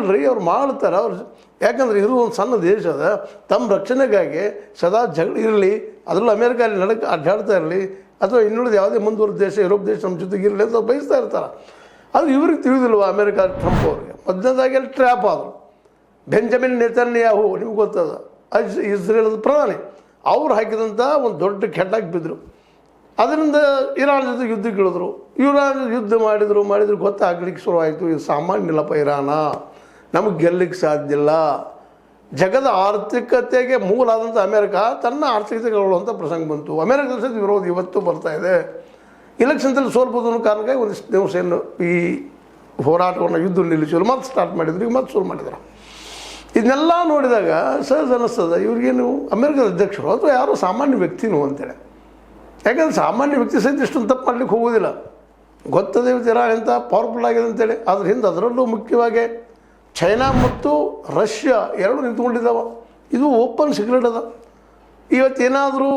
ಮಾಡಿಲ್ರಿ, ಅವ್ರು ಮಾಡ್ತಾರೆ. ಅವ್ರು ಯಾಕಂದ್ರೆ ಇದು ಒಂದು ಸಣ್ಣ ದೇಶ ಅದ, ತಮ್ಮ ರಕ್ಷಣೆಗಾಗಿ ಸದಾ ಜಗಳ ಇರಲಿ, ಅದರಲ್ಲೂ ಅಮೇರಿಕಲ್ಲಿ ಅಡ್ಡಾಡ್ತಾ ಇರಲಿ, ಅಥವಾ ಇನ್ನುಳಿದ ಯಾವುದೇ ಮುಂದುವರೆದ ದೇಶ, ಯುರೋಪ್ ದೇಶ ನಮ್ಮ ಜೊತೆಗೆ ಇರಲಿ ಅಂತ ಬಯಸ್ತಾ ಇರ್ತಾರೆ. ಅದು ಇವ್ರಿಗೆ ತಿಳಿದಿಲ್ವ ಅಮೇರಿಕ ಟ್ರಂಪ್ ಅವ್ರಿಗೆ. ಮೊದಲನೇದಾಗಿ ಅಲ್ಲಿ ಟ್ರ್ಯಾಪ್ ಆದರು. ಬೆಂಜಮಿನ್ ನೆತನ್ಯಾಹು ನಿಮ್ಗೆ ಗೊತ್ತದ, ಇಸ್ರೇಲದ ಪ್ರಧಾನಿ, ಅವ್ರು ಹಾಕಿದಂಥ ಒಂದು ದೊಡ್ಡ ಕೆಟ್ಟಾಗಿ ಬಿದ್ದರು. ಅದರಿಂದ ಇರಾನ್ ಜೊತೆ ಯುದ್ಧಕ್ಕೆ ಇಳಿದ್ರು. ಇರಾನ್ ಯುದ್ಧ ಮಾಡಿದ್ರು ಗೊತ್ತಾಗ್ಲಿಕ್ಕೆ ಶುರುವಾಯಿತು, ಇದು ಸಾಮಾನ್ಯ ಇಲ್ಲಪ್ಪ, ಇರಾನ ನಮಗೆ ಗೆಲ್ಲಲಿಕ್ಕೆ ಸಾಧ್ಯ ಇಲ್ಲ. ಜಗದ ಆರ್ಥಿಕತೆಗೆ ಮೂಲ ಆದಂಥ ಅಮೇರಿಕ ತನ್ನ ಆರ್ಥಿಕತೆಗೊಳ್ಳುವಂಥ ಪ್ರಸಂಗ ಬಂತು. ಅಮೇರಿಕ ದೇಶದ ವಿರೋಧ ಇವತ್ತು ಬರ್ತಾ ಇದೆ. ಇಲೆಕ್ಷನ್ದಲ್ಲಿ ಸೋಲ್ಬೋದು ಅನ್ನೋ ಕಾರಣಕ್ಕಾಗಿ ಒಂದಿಷ್ಟು ದಿವಸ ಈ ಹೋರಾಟವನ್ನು ಯುದ್ಧ ನಿಲ್ಲಿಸಲು ಮತ್ತೆ ಸ್ಟಾರ್ಟ್ ಮಾಡಿದ್ರು, ಈಗ ಮತ್ತೆ ಶುರು ಮಾಡಿದ್ರು. ಇದನ್ನೆಲ್ಲ ನೋಡಿದಾಗ ಸಹಜ ಅನ್ನಿಸ್ತದೆ ಇವ್ರಿಗೇನು ಅಮೇರಿಕದ ಅಧ್ಯಕ್ಷರು ಅಥವಾ ಯಾರೋ ಸಾಮಾನ್ಯ ವ್ಯಕ್ತಿನೂ ಅಂತೇಳಿ. ಯಾಕಂದರೆ ಸಾಮಾನ್ಯ ವ್ಯಕ್ತಿ ಸಹಿತ ಇಷ್ಟೊಂದು ತಪ್ಪು ಮಾಡಲಿಕ್ಕೆ ಹೋಗೋದಿಲ್ಲ. ಗೊತ್ತದೆ ಇರಾನ್ ಎಂಥ ಪವರ್ಫುಲ್ ಆಗಿದೆ ಅಂತೇಳಿ. ಅದ್ರ ಹಿಂದೆ ಅದರಲ್ಲೂ ಮುಖ್ಯವಾಗಿ ಚೈನಾ ಮತ್ತು ರಷ್ಯಾ ಎರಡು ನಿಂತ್ಕೊಂಡಿದ್ದಾವೆ. ಇದು ಓಪನ್ ಸೀಕ್ರೆಟ್ ಅದ. ಇವತ್ತೇನಾದರೂ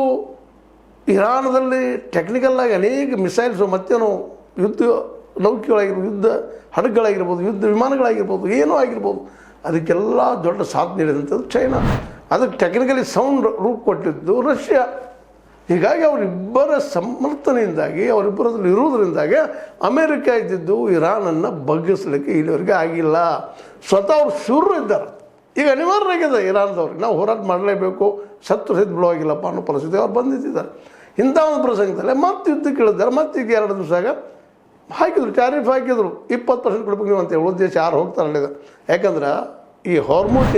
ಇರಾನದಲ್ಲಿ ಟೆಕ್ನಿಕಲ್ಲಾಗಿ ಅನೇಕ ಮಿಸೈಲ್ಸು ಮತ್ತೇನೋ ಯುದ್ಧ ನೌಕೆಗಳಾಗಿರ್ಬೋದು, ಯುದ್ಧ ಹಡಗುಗಳಾಗಿರ್ಬೋದು, ಯುದ್ಧ ವಿಮಾನಗಳಾಗಿರ್ಬೋದು, ಏನೋ ಆಗಿರ್ಬೋದು, ಅದಕ್ಕೆಲ್ಲ ದೊಡ್ಡ ಸಾಥ್ ನೀಡಿದಂಥದ್ದು ಚೈನಾ. ಅದಕ್ಕೆ ಟೆಕ್ನಿಕಲಿ ಸೌಂಡ್ ರೂಪ ಕೊಟ್ಟಿದ್ದು ರಷ್ಯಾ. ಹೀಗಾಗಿ ಅವರಿಬ್ಬರ ಸಮರ್ಥನೆಯಿಂದಾಗಿ, ಅವರಿಬ್ಬರಲ್ಲಿ ಇರುವುದರಿಂದಾಗಿ ಅಮೇರಿಕ ಇದ್ದಿದ್ದು ಇರಾನನ್ನು ಬಗ್ಗಿಸಲಿಕ್ಕೆ ಇಲ್ಲಿವರೆಗೆ ಆಗಿಲ್ಲ. ಸ್ವತಃ ಅವ್ರು ಶೂರು ಇದ್ದಾರೆ. ಈಗ ಅನಿವಾರ್ಯ ಆಗಿದೆ ಇರಾನ್ದವ್ರಿಗೆ, ನಾವು ಹೋರಾಟ ಮಾಡಲೇಬೇಕು, ಸತ್ತು ಸಹಿತ ಬಿಡುವಾಗಿಲ್ಲಪ್ಪ ಅನ್ನೋ ಪರಿಸ್ಥಿತಿ ಅವ್ರು ಬಂದಿದ್ದಾರೆ. ಇಂಥ ಒಂದು ಪ್ರಸಂಗದಲ್ಲೇ ಮತ್ತೆ ಯುದ್ಧಕ್ಕೆ ಇಳಿದಾರೆ. ಮತ್ತೆ ಈಗ 2 ದಿವಸ ಹಾಕಿದ್ರು, ಟ್ಯಾರಿಫ್ ಹಾಕಿದ್ರು, 20% ಕೊಡ್ಬೇಕು ನೀವು ಅಂತೇಳಿ. ಉದ್ದೇಶ ಯಾರು ಹೋಗ್ತಾರಲ್ಲ. ಯಾಕಂದ್ರೆ ಈ ಹಾರ್ಮೋನ್